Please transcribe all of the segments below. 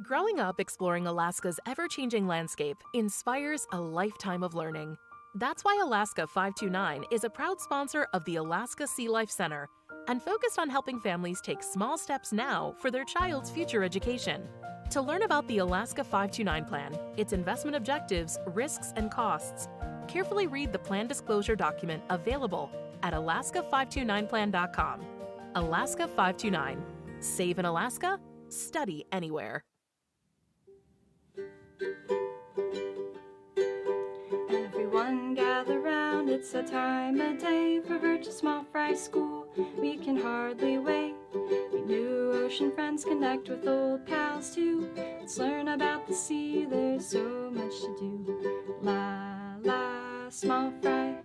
Growing up exploring Alaska's ever-changing landscape inspires a lifetime of learning. That's why Alaska 529 is a proud sponsor of the Alaska Sea Life Center and focused on helping families take small steps now for their child's future education. To learn about the Alaska 529 plan, its investment objectives, risks, and costs, carefully read the plan disclosure document available at alaska529plan.com. Alaska 529. Save in Alaska, study anywhere. Everyone gather round, it's a time of day for virtual small fry school. We can hardly wait. Meet new ocean friends, connect with old pals too. Let's learn about the sea, there's so much to do. La la, small fry.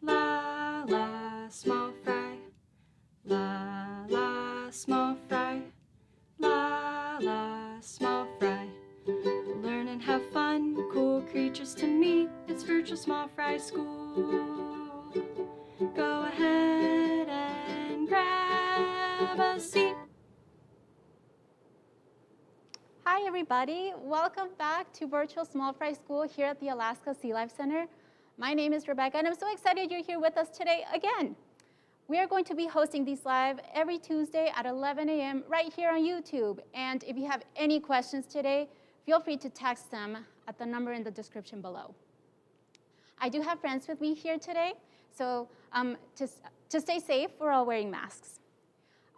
La la, small fry. La la, small fry. La la, small fry. Learn and have fun, cool creatures to meet. It's virtual small fry school. Go ahead and grab a seat. Hi everybody, welcome back to Virtual Small Fry School here at the Alaska Sea Life Center. My name is Rebecca and I'm so excited you're here with us today again. We are going to be hosting these live every Tuesday at 11 a.m. right here on YouTube. And if you have any questions today, feel free to text them at the number in the description below. I do have friends with me here today, so to stay safe, we're all wearing masks.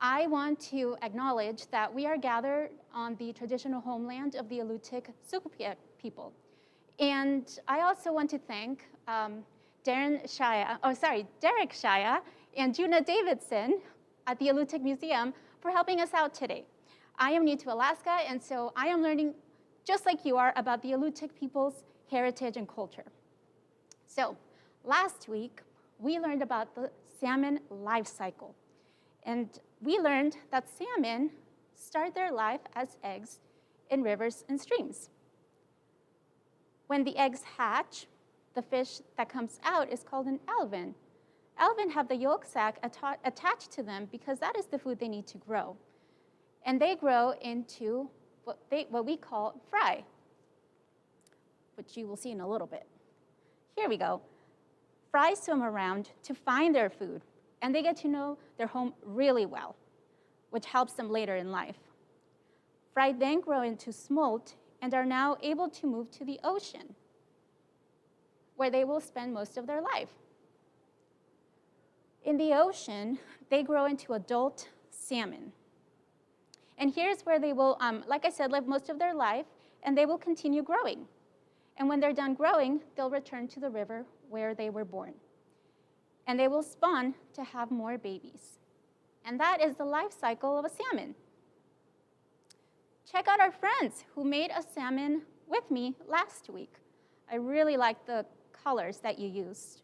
I want to acknowledge that we are gathered on the traditional homeland of the Alutiiq Sugpiaq people. And I also want to thank Derek Shaya and Juna Davidson at the Elutic Museum for helping us out today. I am new to Alaska, and so I am learning, just like you are, about the Alutiiq people's heritage and culture. So last week, we learned about the salmon life cycle. And we learned that salmon start their life as eggs in rivers and streams. When the eggs hatch, the fish that comes out is called an alevin. Alevin have the yolk sac attached to them because that is the food they need to grow. And they grow into what we call fry, which you will see in a little bit. Here we go. Fry swim around to find their food, and they get to know their home really well, which helps them later in life. Fry then grow into smolt and are now able to move to the ocean, where they will spend most of their life. In the ocean, they grow into adult salmon. And here's where they will, like I said, live most of their life, and they will continue growing. And when they're done growing, they'll return to the river where they were born. And they will spawn to have more babies. And that is the life cycle of a salmon. Check out our friends who made a salmon with me last week. I really like the colors that you used.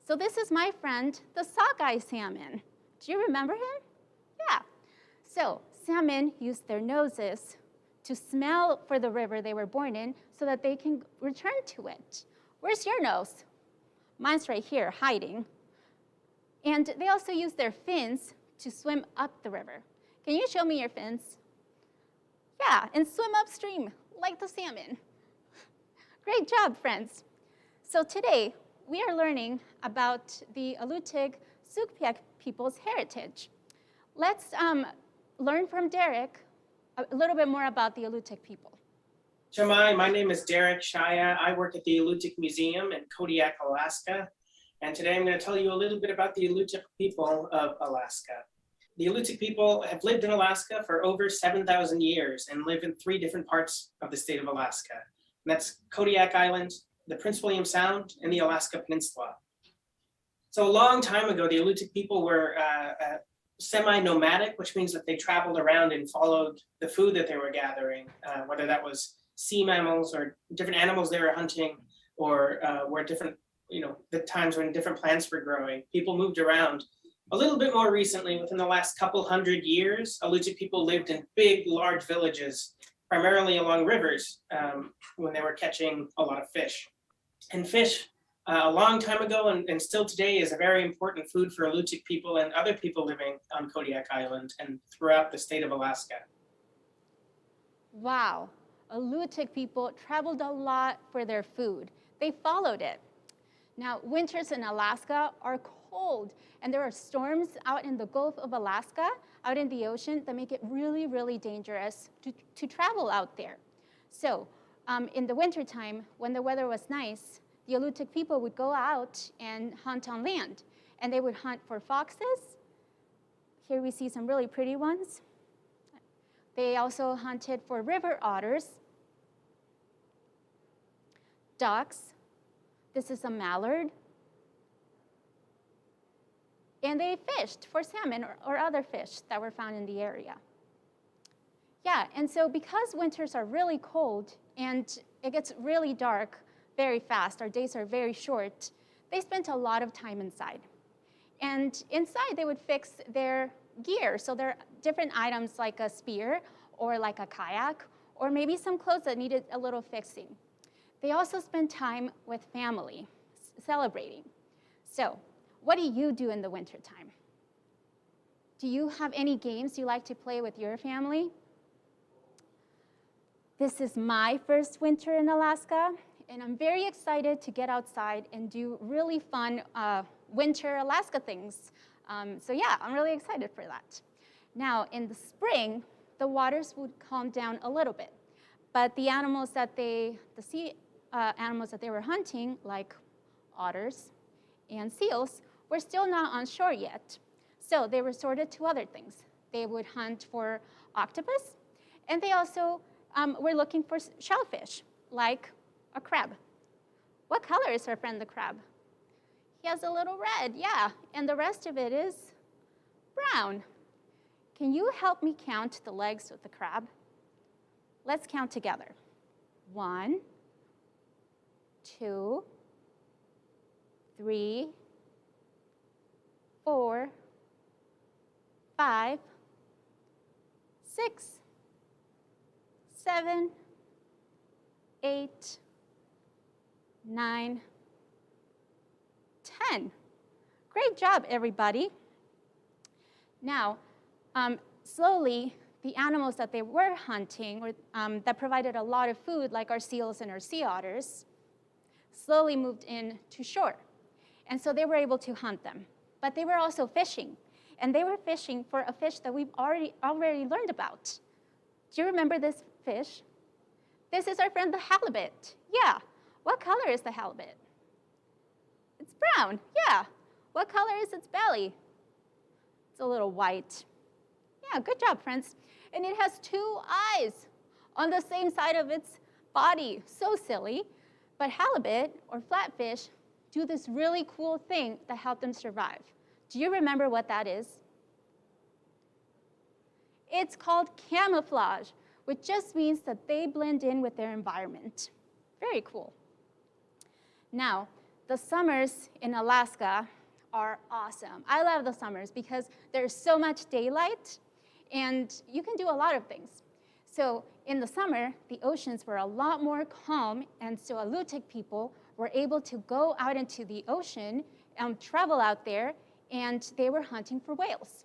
So this is my friend, the Sockeye Salmon. Do you remember him? Yeah. So salmon use their noses to smell for the river they were born in so that they can return to it. Where's your nose? Mine's right here, hiding. And they also use their fins to swim up the river. Can you show me your fins? Yeah, and swim upstream like the salmon. Great job, friends. So today, we are learning about the Alutiiq Sugpiaq people's heritage. Let's learn from Derek a little bit more about the Alutiiq people. Shamai, my name is Derek Shaya. I work at the Elutic Museum in Kodiak, Alaska. And today I'm going to tell you a little bit about the Alutiiq people of Alaska. The Alutiiq people have lived in Alaska for over 7,000 years and live in 3 different parts of the state of Alaska. And that's Kodiak Island, the Prince William Sound, and the Alaska Peninsula. So a long time ago, the Alutiiq people were semi-nomadic, which means that they traveled around and followed the food that they were gathering, whether that was sea mammals or different animals they were hunting, or were different, the times when different plants were growing. People moved around. A little bit more recently, within the last couple hundred years, Alutiiq people lived in big, large villages, primarily along rivers, when they were catching a lot of fish. And fish a long time ago and still today is a very important food for Alutiiq people and other people living on Kodiak Island and throughout the state of Alaska. Wow, Alutiiq people traveled a lot for their food. They followed it. Now, winters in Alaska are cold, and there are storms out in the Gulf of Alaska, out in the ocean, that make it really, really dangerous to travel out there. So in the wintertime, when the weather was nice, the Alutiiq people would go out and hunt on land. And they would hunt for foxes. Here we see some really pretty ones. They also hunted for river otters, ducks. This is a mallard. And they fished for salmon or other fish that were found in the area. Yeah, and so because winters are really cold and it gets really dark very fast, our days are very short, they spent a lot of time inside. And inside they would fix their gear. So there are different items like a spear or like a kayak or maybe some clothes that needed a little fixing. They also spent time with family, celebrating. So what do you do in the wintertime? Do you have any games you like to play with your family? This is my first winter in Alaska, and I'm very excited to get outside and do really fun winter Alaska things. So yeah, I'm really excited for that. Now, in the spring, the waters would calm down a little bit, but the animals that the sea animals that they were hunting, like otters and seals, were still not on shore yet. So they resorted to other things. They would hunt for octopus, and they also were looking for shellfish, like a crab. What color is our friend the crab? He has a little red, yeah, and the rest of it is brown. Can you help me count the legs of the crab? Let's count together. 1, 2, 3, 4, 5, 6, 7, 8, 9, 10. Great job, everybody. Now, slowly, the animals that they were hunting, or that provided a lot of food, like our seals and our sea otters, slowly moved in to shore. And so they were able to hunt them. But they were also fishing. And they were fishing for a fish that we've already learned about. Do you remember this fish? This is our friend the halibut. Yeah. What color is the halibut? It's brown. Yeah. What color is its belly? It's a little white. Yeah, good job, friends. And it has 2 eyes on the same side of its body. So silly. But halibut, or flatfish, do this really cool thing that helped them survive. Do you remember what that is? It's called camouflage, which just means that they blend in with their environment. Very cool. Now, the summers in Alaska are awesome. I love the summers because there's so much daylight and you can do a lot of things. So in the summer, the oceans were a lot more calm, and so Alutiiq people were able to go out into the ocean and travel out there, and they were hunting for whales.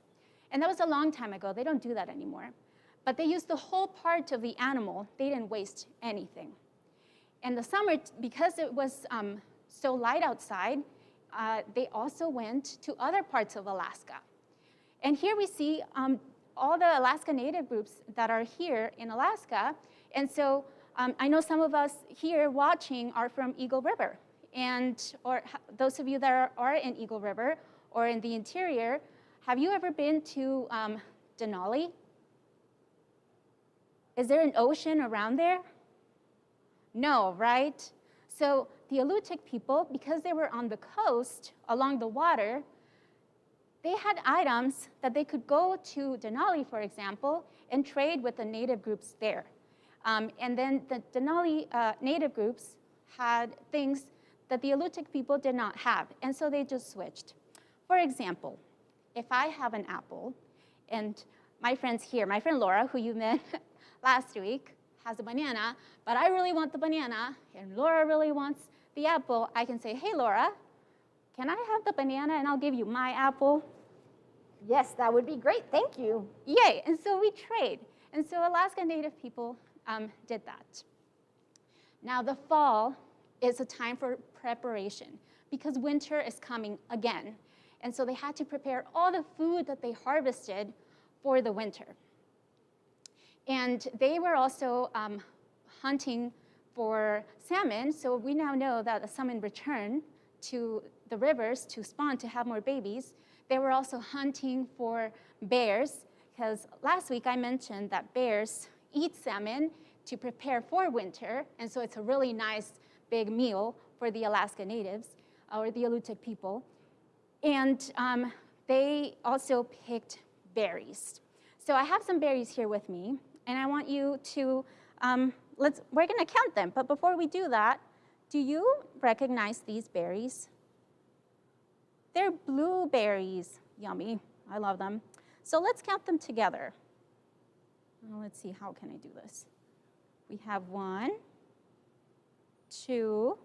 And that was a long time ago. They don't do that anymore. But they used the whole part of the animal. They didn't waste anything. In the summer, because it was so light outside, they also went to other parts of Alaska. And here we see all the Alaska Native groups that are here in Alaska. And so I know some of us here watching are from Eagle River. Or those of you that are in Eagle River or in the interior, have you ever been to Denali? Is there an ocean around there? No, right? So the Illusive people, because they were on the coast along the water, they had items that they could go to Denali, for example, and trade with the native groups there. And then the Denali native groups had things that the Illusive people did not have, and so they just switched. For example, if I have an apple, and my friends here, my friend Laura, who you met last week, has a banana, but I really want the banana, and Laura really wants the apple, I can say, hey, Laura, can I have the banana and I'll give you my apple? Yes, that would be great. Thank you. Yay, and so we trade. And so Alaska Native people did that. Now the fall is a time for preparation because winter is coming again. And so they had to prepare all the food that they harvested for the winter. And they were also hunting for salmon. So we now know that the salmon return to the rivers to spawn, to have more babies. They were also hunting for bears, because last week I mentioned that bears eat salmon to prepare for winter, and so it's a really nice big meal for the Alaska Natives, or the Alutiiq people. And they also picked berries. So I have some berries here with me, and I want you to, we're gonna count them, but before we do that, do you recognize these berries? They're blueberries. Yummy, I love them. So let's count them together. Well, let's see, how can I do this? We have 1, 2,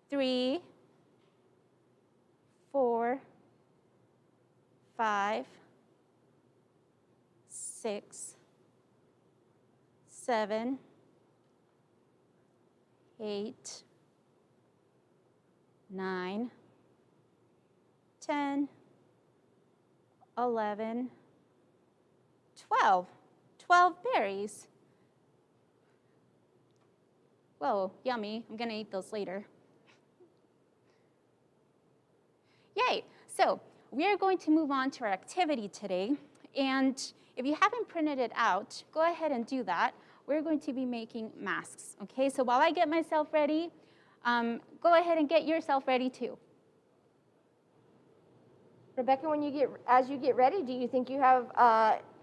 3, 4, 5, 6, 7, 8, 9, 10, 11, 12. 12 berries. Whoa, yummy. I'm going to eat those later. Yay. So we are going to move on to our activity today. And if you haven't printed it out, go ahead and do that. We're going to be making masks. Okay, so while I get myself ready, go ahead and get yourself ready too. Rebecca, as you get ready, do you think you have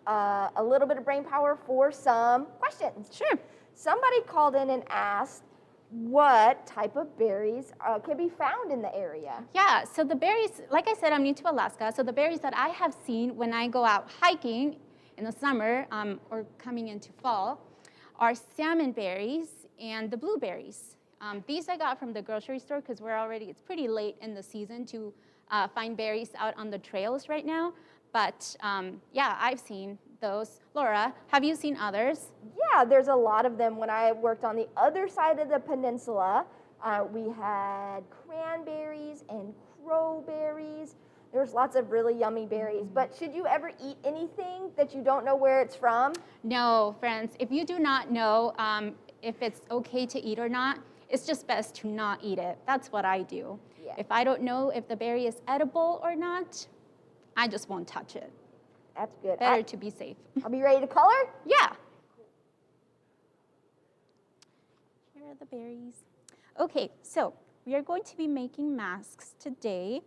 a little bit of brain power for some questions? Sure. Somebody called in and asked what type of berries can be found in the area. Yeah, so the berries, like I said, I'm new to Alaska, so the berries that I have seen when I go out hiking in the summer or coming into fall are salmon berries and the blueberries. These I got from the grocery store because it's pretty late in the season to find berries out on the trails right now. But yeah, I've seen those. Laura, have you seen others? Yeah, there's a lot of them. When I worked on the other side of the peninsula, we had cranberries and crowberries. There's lots of really yummy berries. But should you ever eat anything that you don't know where it's from? No, friends. If you do not know if it's okay to eat or not, it's just best to not eat it. That's what I do. Yeah. If I don't know if the berry is edible or not, I just won't touch it. That's good. Better to be safe. I'll be ready to color? Yeah. Here are the berries. Okay, so we are going to be making masks today,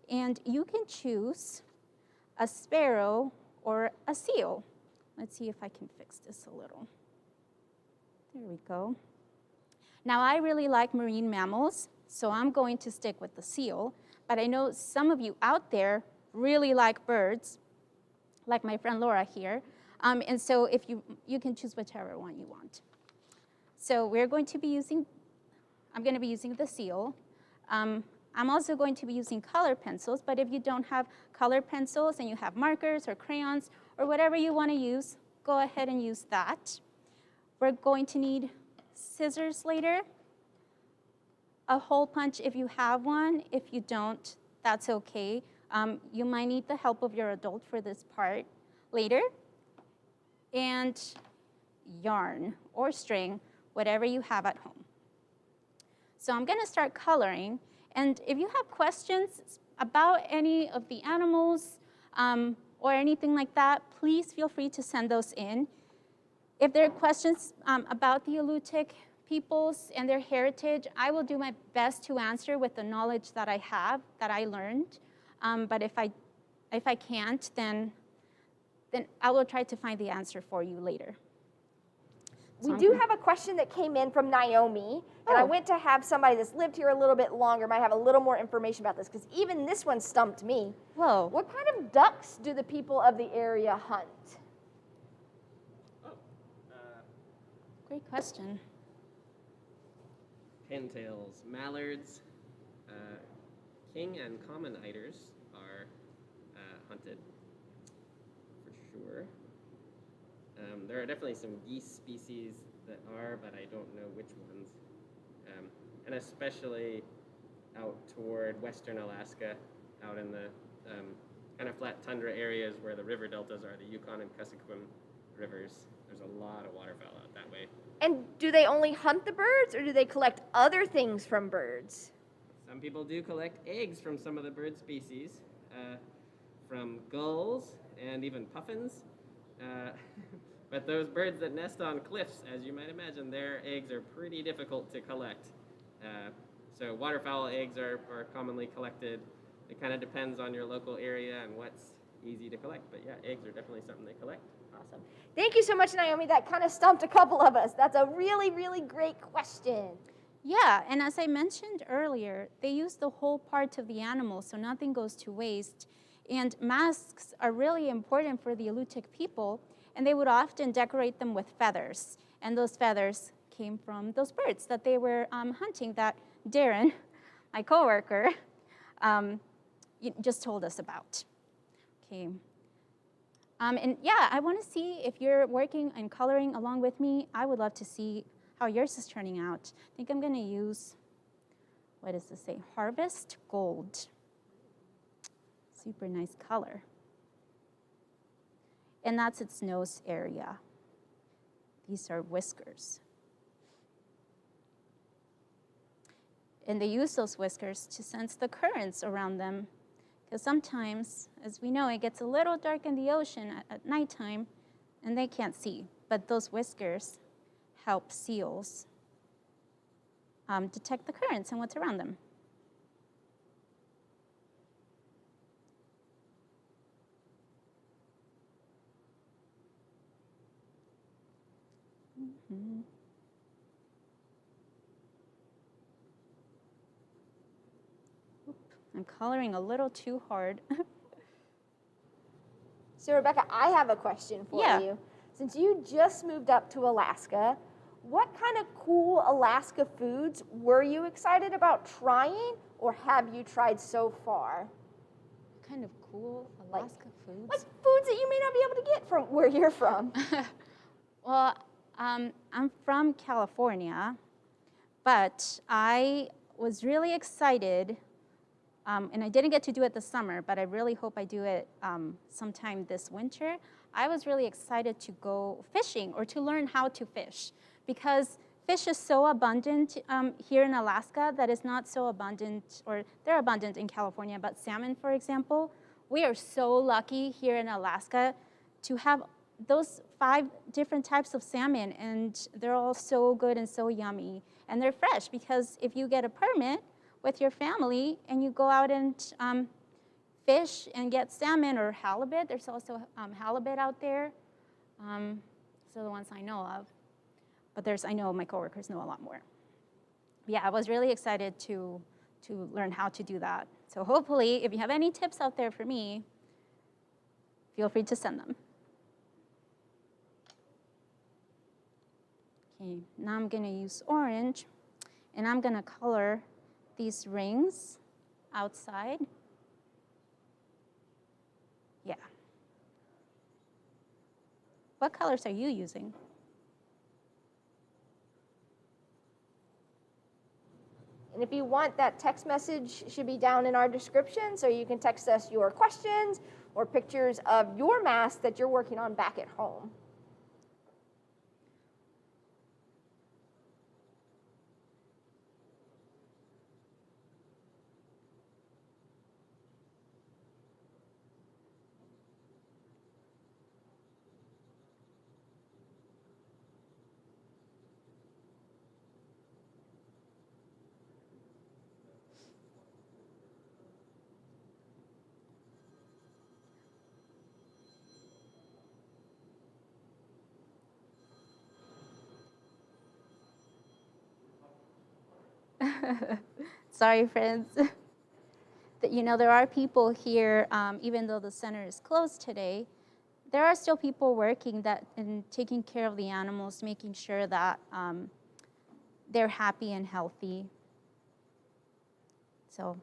and you can choose a sparrow or a seal. Let's see if I can fix this a little. There we go. Now, I really like marine mammals, so I'm going to stick with the seal, but I know some of you out there really like birds, like my friend Laura here, and so if you can choose whichever one you want. So I'm going to be using the seal. I'm also going to be using color pencils, but if you don't have color pencils and you have markers or crayons or whatever you want to use, go ahead and use that. We're going to need scissors later, a hole punch if you have one. If you don't, that's okay. You might need the help of your adult for this part later. And yarn or string, whatever you have at home. So I'm going to start coloring. And if you have questions about any of the animals or anything like that, please feel free to send those in. If there are questions about the Illusive peoples and their heritage, I will do my best to answer with the knowledge that I have, that I learned. But if I can't, then I will try to find the answer for you later. We do have a question that came in from Naomi, and I went to have somebody that's lived here a little bit longer, might have a little more information about this, because even this one stumped me. Whoa. What kind of ducks do the people of the area hunt? Great question. pintails, mallards, king and common eiders are hunted for sure. There are definitely some geese species that are, but I don't know which ones. And especially out toward western Alaska, out in the kind of flat tundra areas where the river deltas are, the Yukon and Kuskokwim rivers. There's a lot of waterfowl out that way. And do they only hunt the birds, or do they collect other things from birds? Some people do collect eggs from some of the bird species, from gulls and even puffins. But those birds that nest on cliffs, as you might imagine, their eggs are pretty difficult to collect. So waterfowl eggs are commonly collected. It kind of depends on your local area and what's easy to collect. But yeah, eggs are definitely something they collect. Awesome. Thank you so much, Naomi. That kind of stumped a couple of us. That's a really, really great question. Yeah, and as I mentioned earlier, they use the whole part of the animal, so nothing goes to waste. And masks are really important for the Alutiiq people, and they would often decorate them with feathers. And those feathers came from those birds that they were hunting that Darren, my coworker, just told us about. Okay. And yeah, I want to see if you're working and coloring along with me. I would love to see how yours is turning out. I think I'm going to use, what does this say? Harvest Gold. Super nice color. And that's its nose area. These are whiskers. And they use those whiskers to sense the currents around them. Because sometimes, as we know, it gets a little dark in the ocean at nighttime, and they can't see. But those whiskers help seals detect the currents and what's around them. Mm-hmm. I'm coloring a little too hard. So Rebecca, I have a question for you. Since you just moved up to Alaska, what kind of cool Alaska foods were you excited about trying, or have you tried so far? What kind of cool Alaska foods? Like foods that you may not be able to get from where you're from. Well, I'm from California, but I was really excited, and I didn't get to do it this summer, but I really hope I do it sometime this winter. I was really excited to go fishing or to learn how to fish, because fish is so abundant here in Alaska that is not so abundant, or they're abundant in California, but salmon, for example, we are so lucky here in Alaska to have those 5 different types of salmon, and they're all so good and so yummy, and they're fresh, because if you get a permit with your family and you go out and fish and get salmon or halibut, there's also halibut out there. So the ones I know of, but I know my coworkers know a lot more. Yeah, I was really excited to learn how to do that. So hopefully, if you have any tips out there for me, feel free to send them. Okay, now I'm gonna use orange, and I'm gonna color these rings outside. Yeah. What colors are you using? And if you want, that text message should be down in our description, so you can text us your questions or pictures of your mask that you're working on back at home. Sorry, friends. You know, there are people here, even though the center is closed today, there are still people working and taking care of the animals, making sure that they're happy and healthy. So.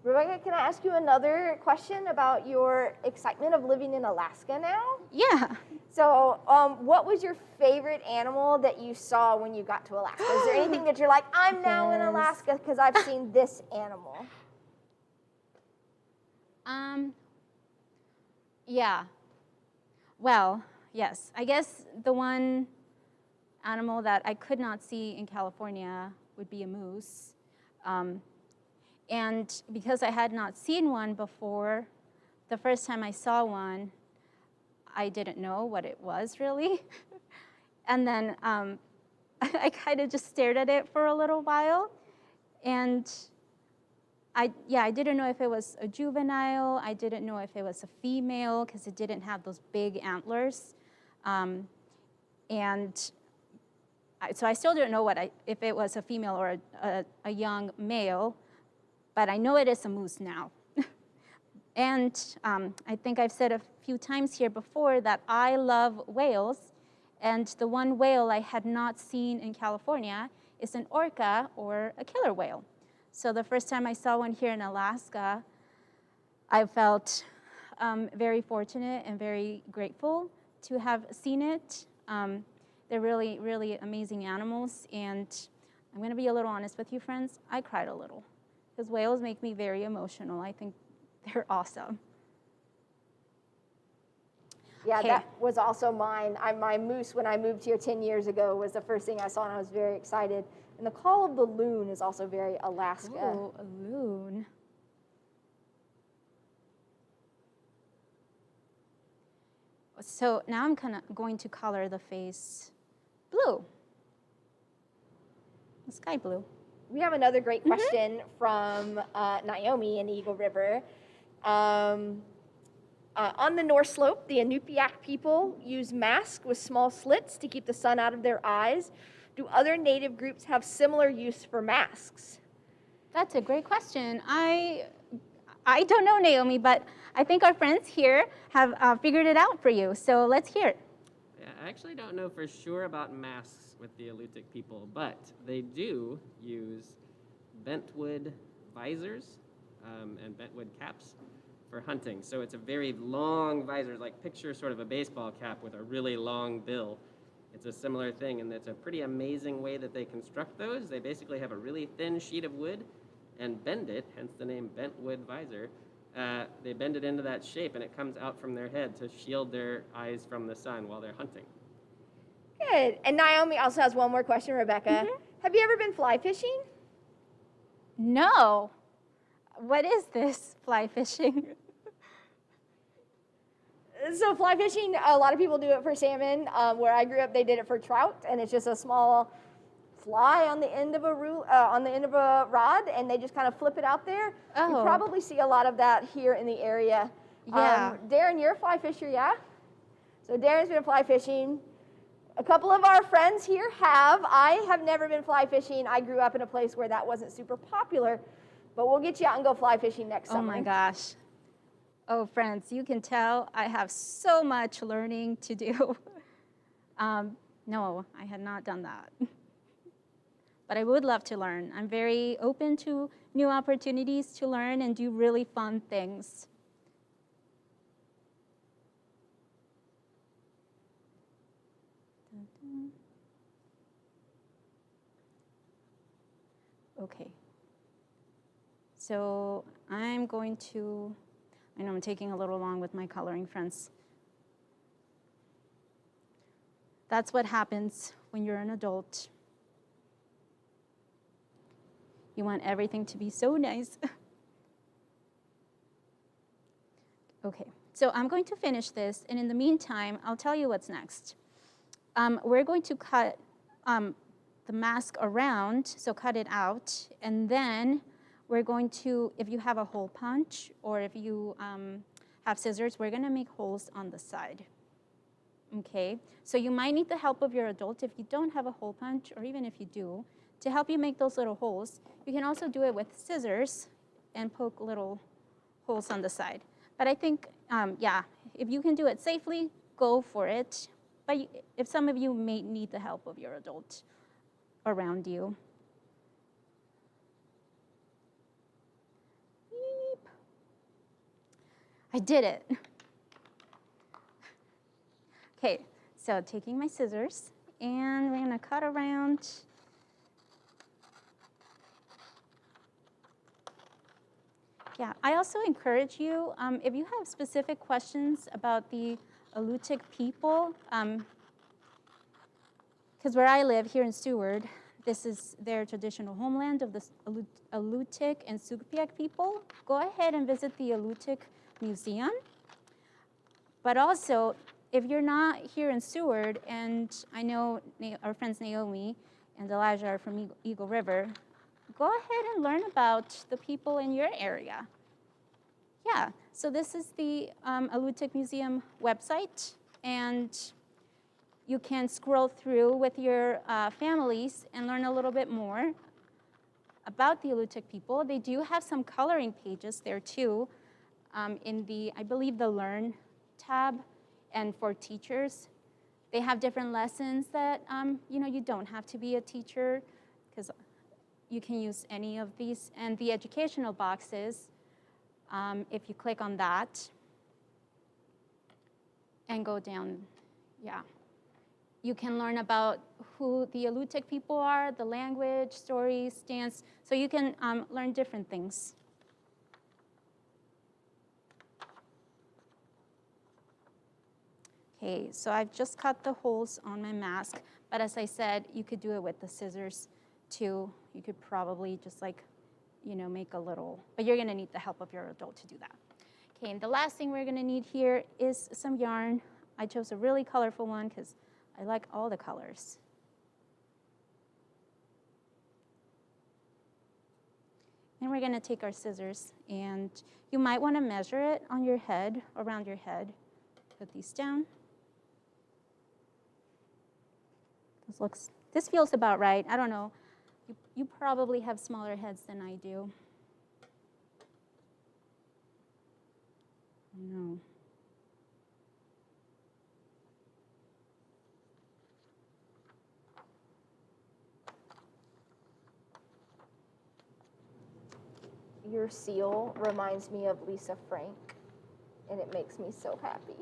Rebecca, can I ask you another question about your excitement of living in Alaska now? Yeah. So, what was your favorite animal that you saw when you got to Alaska? Is there anything that you're like, I'm now in Alaska because I've seen this animal? Yeah. Well, yes. I guess the one animal that I could not see in California would be a moose. And because I had not seen one before, the first time I saw one, I didn't know what it was really. And then I kind of just stared at it for a little while. And I didn't know if it was a juvenile. I didn't know if it was a female because it didn't have those big antlers. So I still don't know if it was a female or a young male. But I know it is a moose now. And I think I've said a few times here before that I love whales. And the one whale I had not seen in California is an orca or a killer whale. So the first time I saw one here in Alaska, I felt very fortunate and very grateful to have seen it. They're really, really amazing animals. And I'm going to be a little honest with you, friends. I cried a little. Because whales make me very emotional. I think they're awesome. Yeah, Okay. that was also mine. My moose, when I moved here 10 years ago, was the first thing I saw, and I was very excited. And the call of the loon is also very Alaska. Oh, a loon. So now I'm going to color the face blue, sky blue. We have another great question from Naomi in Eagle River. On the North Slope, the Untitled people use masks with small slits to keep the sun out of their eyes. Do other native groups have similar use for masks? That's a great question. I don't know, Naomi, but I think our friends here have figured it out for you. So let's hear it. Yeah, I actually don't know for sure about masks with the Alutiiq people, but they do use Bentwood visors and Bentwood caps for hunting. So it's a very long visor, like picture sort of a baseball cap with a really long bill. It's a similar thing, and it's a pretty amazing way that they construct those. They basically have a really thin sheet of wood and bend it, hence the name Bentwood visor. They bend it into that shape, and it comes out from their head to shield their eyes from the sun while they're hunting. Good. And Naomi also has one more question, Rebecca. Have you ever been fly fishing? No. What is this fly fishing? So fly fishing, a lot of people do it for salmon. Where I grew up, they did it for trout, and it's just a small fly on the end of a rod, and they just kind of flip it out there. Oh. You probably see a lot of that here in the area. Yeah. Darren, you're a fly fisher, yeah? So Darren's been fly fishing. A couple of our friends here have. I have never been fly fishing. I grew up in a place where that wasn't super popular, but we'll get you out and go fly fishing next summer. Oh my gosh. Oh, friends, you can tell I have so much learning to do. No, I had not done that. But I would love to learn. I'm very open to new opportunities to learn and do really fun things. Okay. So I'm going to, I know I'm taking a little long with my coloring, friends. That's what happens when you're an adult. You want everything to be so nice. Okay, so I'm going to finish this, and in the meantime, I'll tell you what's next. We're going to cut the mask around, so cut it out, and then we're going to, if you have a hole punch or if you have scissors, we're gonna make holes on the side. Okay, so you might need the help of your adult if you don't have a hole punch, or even if you do, to help you make those little holes. You can also do it with scissors and poke little holes on the side. But I think, yeah, if you can do it safely, go for it. but if some of you may need the help of your adult around you. Beep. I did it. Okay, so taking my scissors, and we're gonna cut around. Yeah, I also encourage you, if you have specific questions about the Alutiiq people, because where I live here in Seward, this is their traditional homeland of the Alutiiq and Sugpiaq people. Go ahead and visit the Alutiiq Museum. But also, if you're not here in Seward, and I know our friends Naomi and Elijah are from Eagle River, go ahead and learn about the people in your area. Yeah, so this is the Alutiiq Museum website, and you can scroll through with your families and learn a little bit more about the Alutiiq people. They do have some coloring pages there too, in the, I believe, the Learn tab, and for teachers. They have different lessons that, you don't have to be a teacher, because you can use any of these. And the educational boxes, if you click on that and go down, yeah. You can learn about who the Alutiiq people are, the language, stories, dance, so you can learn different things. Okay, so I've just cut the holes on my mask, but as I said, you could do it with the scissors too. You could probably just make a little, but you're gonna need the help of your adult to do that. Okay, and the last thing we're gonna need here is some yarn. I chose a really colorful one because I like all the colors. And we're gonna take our scissors, and you might wanna measure it on your head, around your head. Put these down. This feels about right. I don't know. You probably have smaller heads than I do. No. Your seal reminds me of Lisa Frank, and it makes me so happy.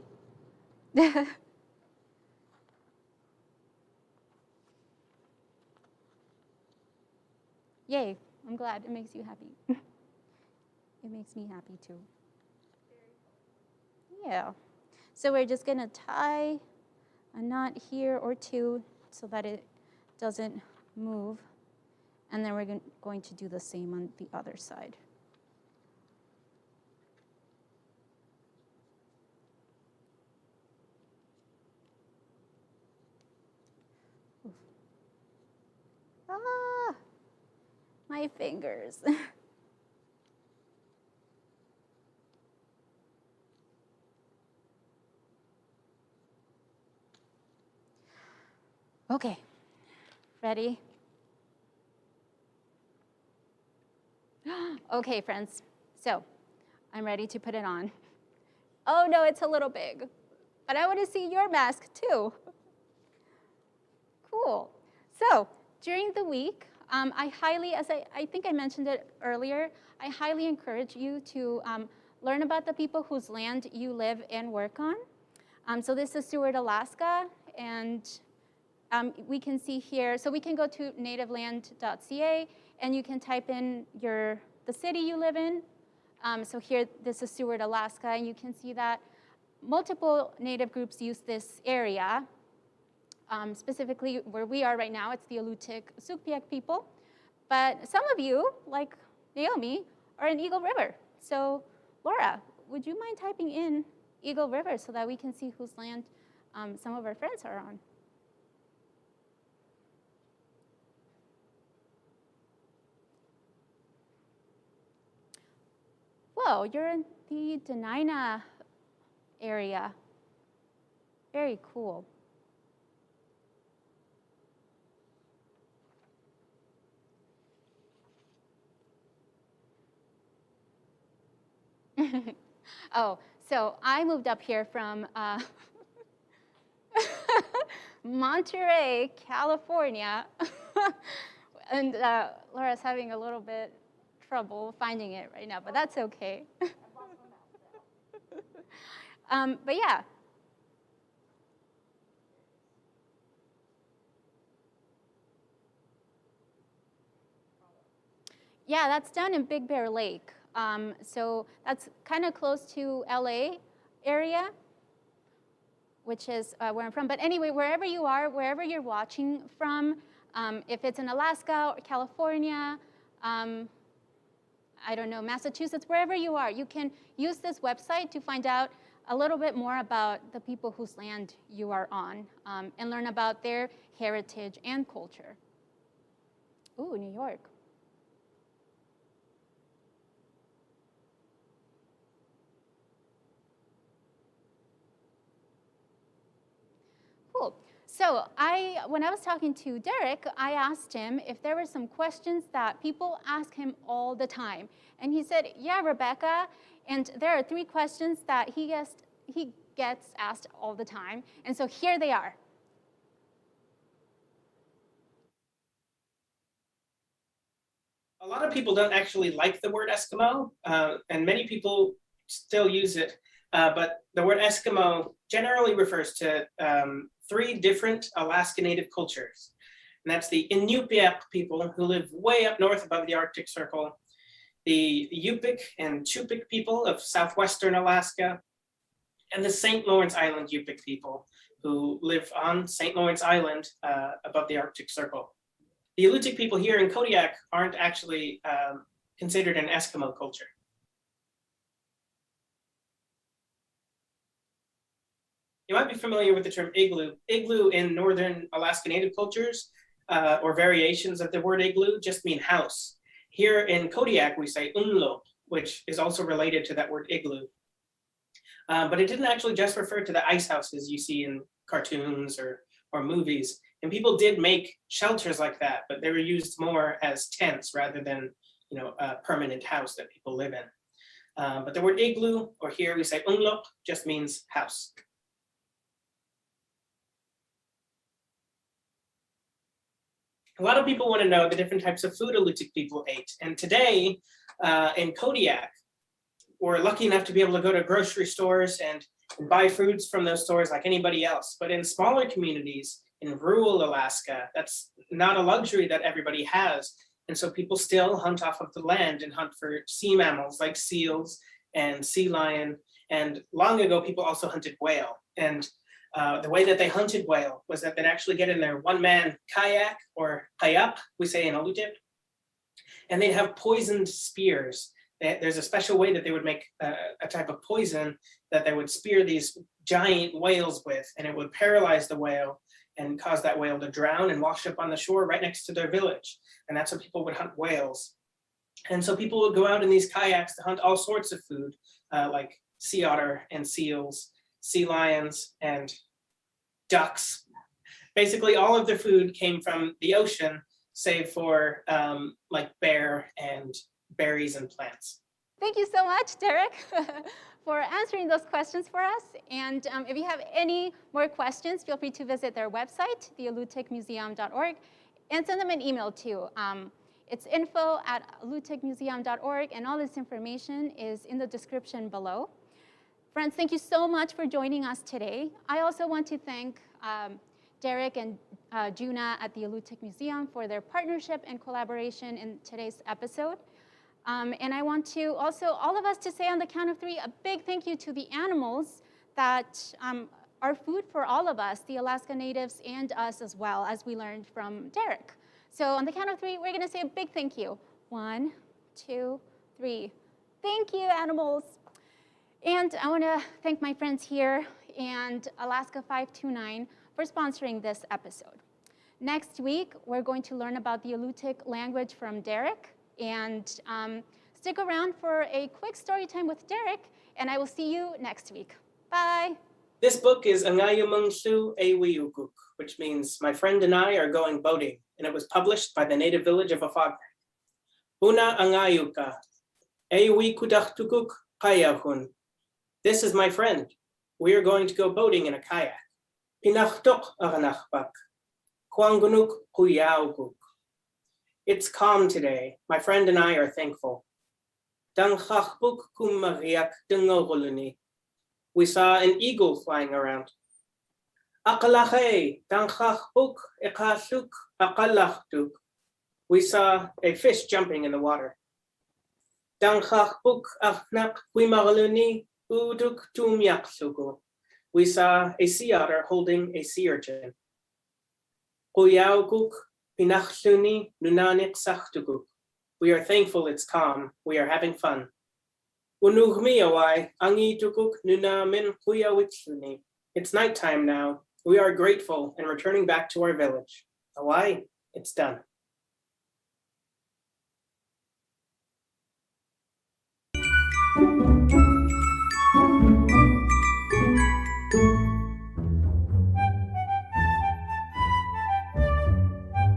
Yay, I'm glad it makes you happy. It makes me happy too. Yeah, so we're just gonna tie a knot here or two so that it doesn't move. And then we're going to do the same on the other side. Oof. Ah, my fingers. Okay, ready? Okay, friends, so I'm ready to put it on. Oh no, it's a little big, but I want to see your mask too. Cool. So during the week, I highly, as I think I mentioned it earlier, I highly encourage you to learn about the people whose land you live and work on. So this is Seward, Alaska, and we can see here, so we can go to nativeland.ca, and you can type in the city you live in. So here, this is Seward, Alaska, and you can see that multiple Native groups use this area. Specifically, where we are right now, it's the Alutiiq Sugpiaq people. But some of you, like Naomi, are in Eagle River. So Laura, would you mind typing in Eagle River so that we can see whose land some of our friends are on? Whoa, you're in the Dena'ina area. Very cool. Oh, so I moved up here from Monterey, California. And Laura's having a little bit trouble finding it right now, but that's okay. But yeah. Yeah, that's down in Big Bear Lake. So that's kind of close to LA area, which is where I'm from. But anyway, wherever you are, wherever you're watching from, if it's in Alaska or California, I don't know, Massachusetts, wherever you are, you can use this website to find out a little bit more about the people whose land you are on and learn about their heritage and culture. Ooh, New York. Cool. So when I was talking to Derek, I asked him if there were some questions that people ask him all the time. And he said, yeah, Rebecca, and there are 3 questions that he gets asked all the time. And so here they are. A lot of people don't actually like the word Eskimo, and many people still use it. But the word Eskimo generally refers to 3 different Alaska Native cultures. And that's the Untitled people who live way up north above the Arctic Circle, the Yupik and Chupik people of southwestern Alaska, and the St. Lawrence Island Yupik people who live on St. Lawrence Island above the Arctic Circle. The Elutic people here in Kodiak aren't actually considered an Eskimo culture. You might be familiar with the term igloo. Igloo in northern Alaska Native cultures or variations of the word igloo just mean house. Here in Kodiak, we say unlo, which is also related to that word igloo. But it didn't actually just refer to the ice houses you see in cartoons or movies. And people did make shelters like that, but they were used more as tents rather than, a permanent house that people live in. But the word igloo, or here we say unlo, just means house. A lot of people want to know the different types of food Alutiiq people ate. And today in Kodiak, we're lucky enough to be able to go to grocery stores and buy foods from those stores like anybody else. But in smaller communities, in rural Alaska, that's not a luxury that everybody has. And so people still hunt off of the land and hunt for sea mammals like seals and sea lion. And long ago, people also hunted whale. And the way that they hunted whale was that they'd actually get in their one-man kayak, or kayap, we say in Alutiiq, and they'd have poisoned spears. There's a special way that they would make a type of poison that they would spear these giant whales with, and it would paralyze the whale and cause that whale to drown and wash up on the shore right next to their village. And that's how people would hunt whales. And so people would go out in these kayaks to hunt all sorts of food, like sea otter and seals, sea lions, and ducks. Basically, all of their food came from the ocean, save for like bear and berries and plants. Thank you so much, Derek, for answering those questions for us. And if you have any more questions, feel free to visit their website, thealutiiqmuseum.org, and send them an email too. It's info@alutiiqmuseum.org, and all this information is in the description below. Friends, thank you so much for joining us today. I also want to thank Derek and Juna at the Alutiiq Museum for their partnership and collaboration in today's episode. And I want to also, all of us, to say on the count of 3, a big thank you to the animals that are food for all of us, the Alaska Natives and us as well, as we learned from Derek. So on the count of 3, we're going to say a big thank you. 1, 2, 3. Thank you, animals. And I want to thank my friends here and Alaska 529 for sponsoring this episode. Next week, we're going to learn about the Illusive language from Derek. And stick around for a quick story time with Derek, and I will see you next week. Bye. This book is Angayumangsu Ewiukuk, which means my friend and I are going boating, and it was published by the native village of Afag. Una Angayuka, Ewi Kudachtukuk Kayahun. This is my friend. We are going to go boating in a kayak. Pinachtok aranachpak. Kwangunuk huyauguk. It's calm today. My friend and I are thankful. Danchachbuk kumariak dengogoluni. We saw an eagle flying around. Akalache, danchachbuk ekasuk akalachtuk. We saw a fish jumping in the water. Danchachbuk achnak huimaraluni uduk tumyaksugu. We saw a sea otter holding a sea urchin. Huyauguk pinachluni nunanik sachtuguk. We are thankful it's calm. We are having fun. Unugmiawai angi tukuk nunamin huyawitsluni. It's nighttime now. We are grateful and returning back to our village. Awai, it's done.